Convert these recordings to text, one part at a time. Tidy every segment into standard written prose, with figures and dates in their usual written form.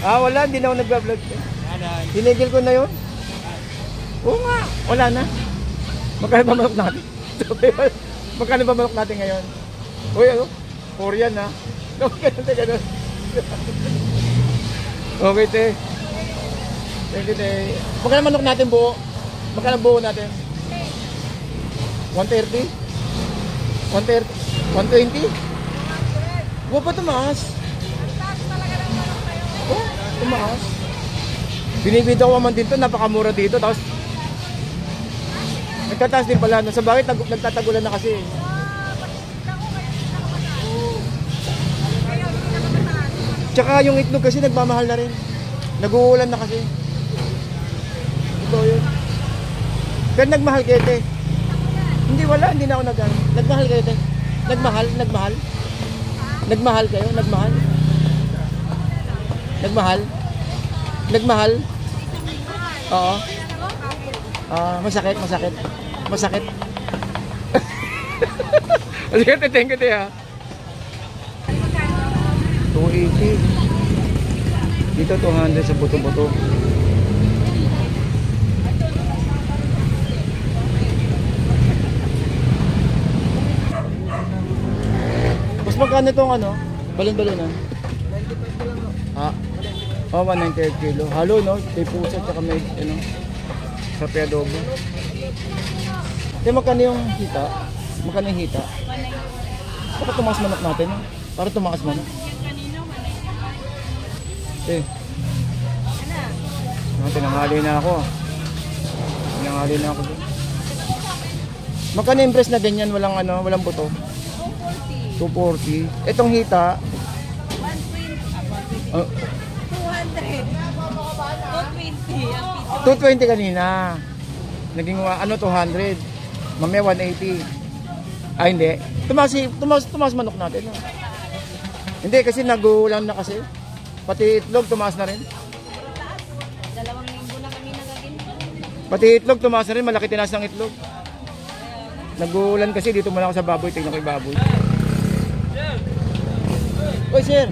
Wala, hindi na ako nagbablog. Tinigil ko na yun. Oo nga, wala na. Magkano ba manok natin? Magkano ba manok natin ngayon? Uy, ano? Korean na. Ganun. Okay, te. Thank you, te. Magkano manok natin buo? Magkano buo natin? 130? 130? 120? Huwag pa tumaas. Oh, tumaas. Binibida ko naman dito, napakamura dito. Tapos, nagtataas din pala. Sa bakit, nagtatagulan na kasi. Tsaka yung itlog kasi nagmamahal na rin. Nag-uulan na kasi. Ito yun. Pero nagmahal kayo, te. Hindi, wala. Hindi na ako nagmahal kayo, te. Nagmahal. Nagmahal kayo, nagmahal. Nagmahal. Oo. Masakit. Sige, te, thank you, te, ha. 280. Dito 200 sa buto-buto. Mas magkano itong ano? Balon-balonan? 198 kilo. Halo, no? May puso at saka may ano, sapi adobo. Magkano yung hita? Magkano yung hita? Bakit tumakas manok natin? No? Para tumakas manok. Tinanghali na ako. Magkano yung breast na ganyan? Walang ano, walang buto? 240. Itong hita? 220 kanina. Naging ano 200. Mamaya 180. Hindi. Tumaas manok natin. No? Hindi kasi nagulang na kasi. Pati itlog tumaas na rin. 2 linggo na kami nagaginto. Pati itlog tumaas na rin. Malaki tinaas ng itlog. Nagulan kasi dito muna ako sa baboy. Tingnan ko yung baboy. Oy, sir.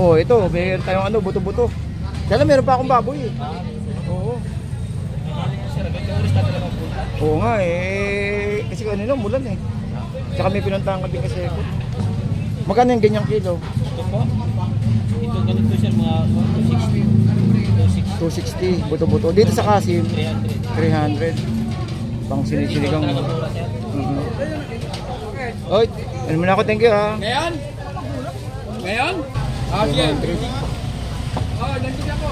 Oh, ito, meron tayong ano, buto-buto. Kaya meron pa akong baboy eh. Oo. Oo nga eh. Kasi kanina mulan eh. Tsaka may pinuntahan ka din kasi ako. Magkano yung ganyang kilo? Ito po. Ito ganito siya mga 260. 260, buto-buto. Dito sa Kasim, 300. Pang sinisiligang. Oy, ano muna ako, thank you ha. Ngayon? Okay. Nandito ako.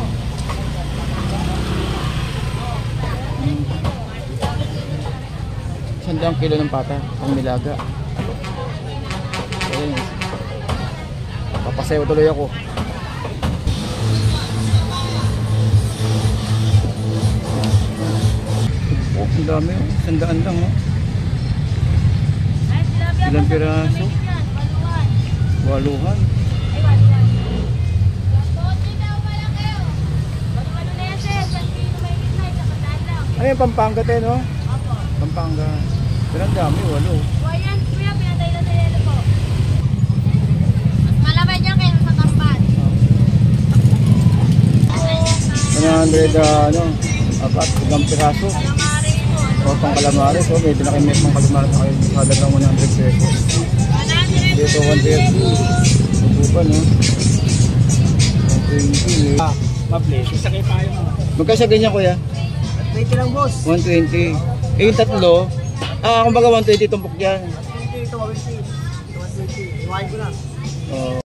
Sandang kilo ng pata, pang nilaga. Ayun. Papasayaw tuloy ako. Oh, ang dami oh. Sandaan lang oh. Ilang piraso? 8. Ano yung Pampanga tayo, no? Pampanga. Pero ang dami, 8. Ayan, kuya, pinatay na sa yelo po. Mas malaman niya kaysa sa tamban. 100, 4 piraso. Calamari po. O, pang calamari. So, may pinakimit pang calamari sa kayo. Halag ng 100 pesos. 100. Dito, 130. Subukan, no? 120. Mablis. Isakay pa yung mga. Magkasa ganyan, kuya? 20 lang, boss. 120. Eh, yung tatlo, kumbaga 120 tumpok dyan. 20, 120. Iwain ko na. Oh.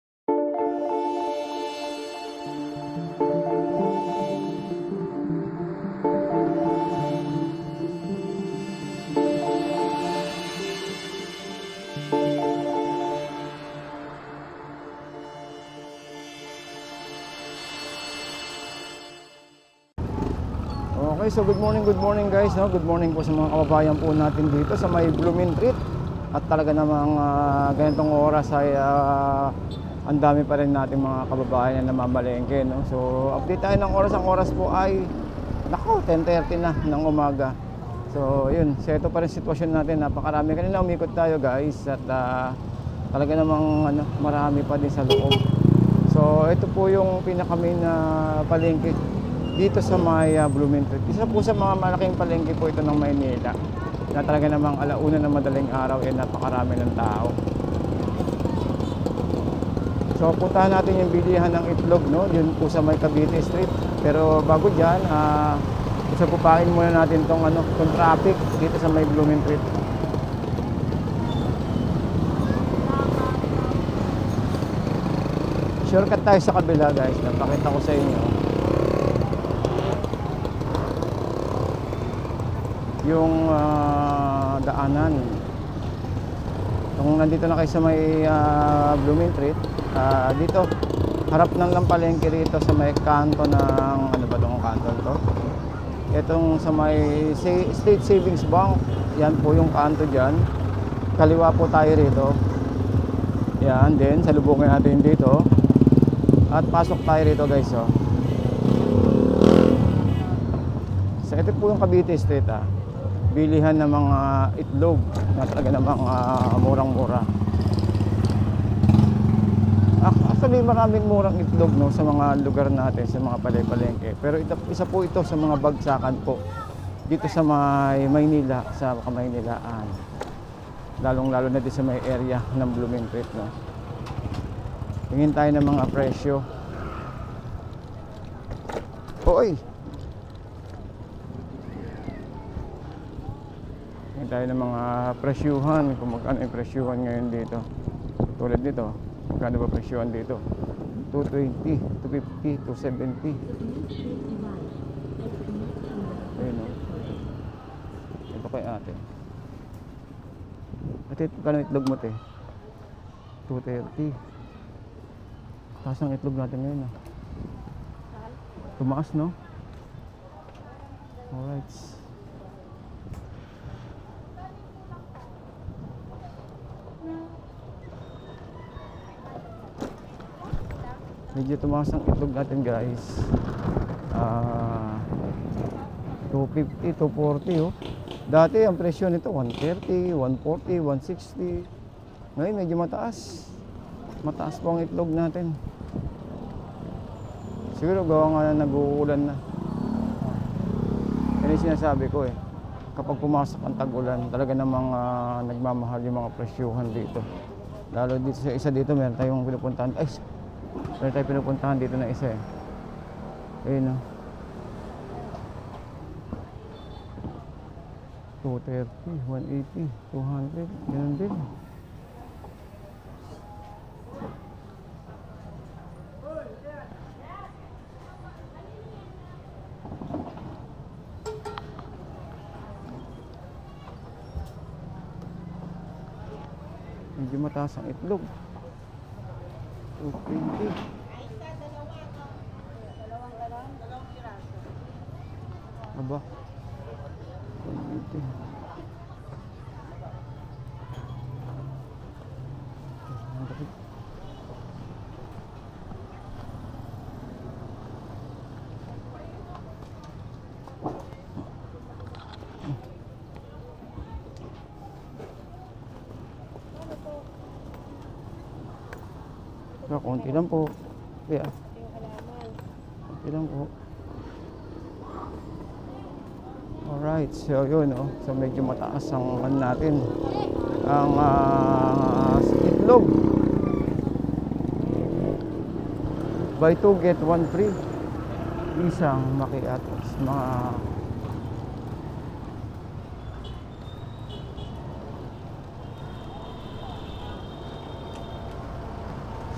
Okay, so good morning guys, no? Good morning po sa mga kababayan po natin dito sa may Blooming Treat. At talaga namang ganitong oras ay ang dami pa rin natin mga kababayan na namamalengke, no? So update tayo ng oras. Ang oras po ay nako 10:30 na ng umaga. So yun, seto pa rin sitwasyon natin. Napakarami. Kanina umikot tayo guys at talaga namang marami pa din sa loob. So ito po yung pinaka main na palengke dito sa may Blumentritt. Isa po sa mga malaking palengke po ito ng Maynila na talaga namang alauna ng madaling araw napakarami ng tao. So puntahan natin yung bilihan ng itlog, no? Yun po sa may Cavite Street. Pero bago dyan, isapupain muna natin tong traffic dito sa may Blumentritt. Shortcut tayo sa kabila, guys. Napakita ko sa inyo yung daanan. Kung nandito na kayo sa may Blumentritt, dito harap ng palengke rito sa may kanto ng ano ba tong kanto to? Itong sa may State Savings Bank, yan po yung kanto dyan. Kaliwa po tayo rito. Yan, then salubungin natin dito. At pasok tayo rito, guys, oh. So ito po yung Cavite Street, bilihan ng mga itlog na talaga namang murang-mura. Actually, maraming murang itlog, no, sa mga lugar natin, sa mga palengke. Pero isa po ito sa mga bagsakan po dito sa may Maynila, sa Kamaynilaan. Lalong-lalo na dito sa may area ng Blumentritt, no. Tingin tayo ng mga presyo. Oy! Tingin tayo ng mga presyuhan, kung magkano yung presyuhan ngayon dito. Tulad dito, magkano ba presyuhan dito? 220, 250, 270. Ayun, o. Ito kay ate. Ate, magkano itlog mo, te? 230. Taas ng itlog natin ngayon, tumaas, no? Alright. Medyo tumaas ang itlog natin, guys. 250, 240, oh. Dati ang presyo nito 130, 140, 160. Ngayon medyo mataas. Mataas po ang itlog natin. Siguro gawa nga na nag-uulan na. Yan yung sinasabi ko, kapag pumasok ang tag-ulan, talaga namang nagmamahal yung mga presyuhan dito. Lalo dito sa isa dito, meron tayong pinupuntahan. Ay, meron tayong pinupuntahan dito na isa, ayun, no. 230, 180, 200, ganun din. Medyo mataas ang itlog. 220. Aba. 220. Konti lang po. Kaya, konti lang po. Alright, so yun, oh. So medyo mataas ang natin. Ang itlog. Buy 2, get 1 free. Isang makiatos. Mga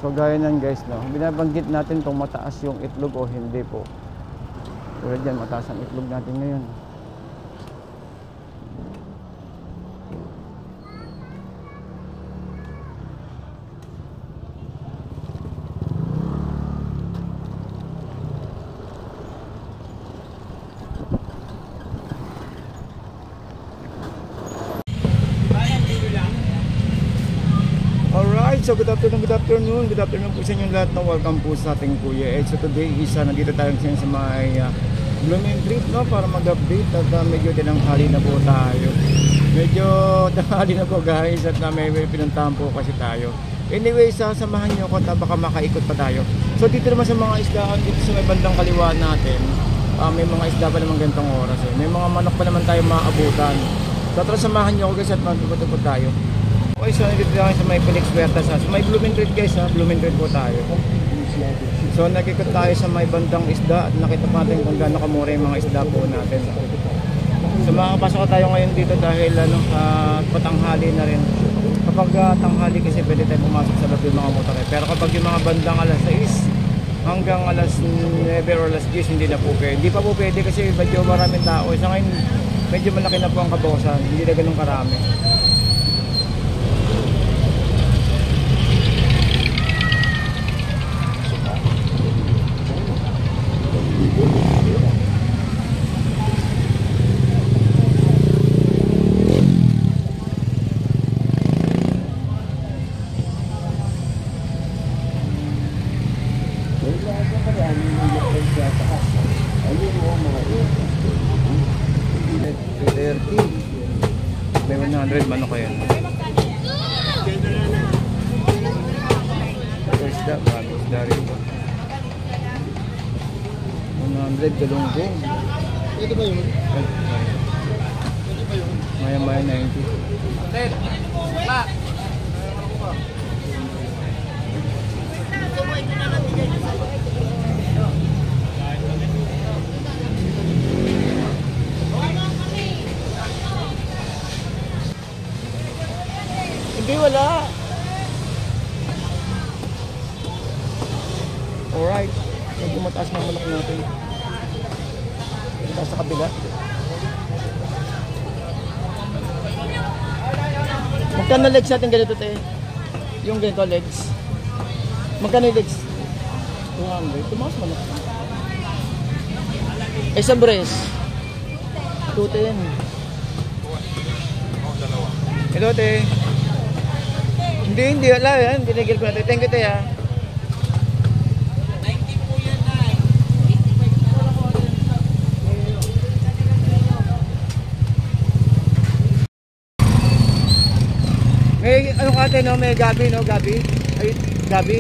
so gaya nan, guys, no, binabanggit natin kung mataas yung itlog o hindi po. Tulad yan, mataas ang itlog natin ngayon. So good afternoon po sa inyong lahat, no? Welcome po sa ating Kuya Ed. So today nandito tayo sa may Blumentritt, no, para mag-update at medyo tinanghali na po tayo. Medyo tanghali na po, guys, at may pinuntahan po kasi tayo. Anyway, sasamahan nyo ko at baka makaikot pa tayo. So dito naman sa mga isdaan, dito sa may bandang kaliwa natin, may mga isda pa naman ganitong oras eh. May mga manok pa naman tayo maabutan. So tara, samahan nyo ko guys at magpupot tayo. Okay, so nandito tayo sa may Felix Huertas sa may Blooming Treat guys ha, Blooming Treat po tayo. So nagkikot tayo sa may bandang isda at nakita pa natin kung gaano kamura yung mga isda po natin. So makakapasok tayo ngayon dito dahil patanghali na rin. Kapag tanghali kasi pwede tayo pumasok sa loob yung mga motor eh. Pero kapag yung mga bandang alas 6 hanggang alas 9 or alas 10 hindi na po pwede. Hindi pa po pwede kasi medyo maraming tao. Sa ngayon medyo malaki na po ang kabawasan, hindi na ganun karami. May 100 manok kayo. Isda, marami isda rin po. 100 galunggong. Ito ba yun? Maya-maya 90. Hindi, wala. Alright. Medyo mataas na manok natin. Mataas sa kabila. Magkano legs natin ganito, te? Yung ganito legs. Magkano yung legs? 200. Tumakas manok. Isang breast. 210. Ito, te. Hindi, wala yan. Binigil ko natin. Thank you, te, ha. May, ano ka, te, no? May gabi, no? Gabi? Ay, gabi?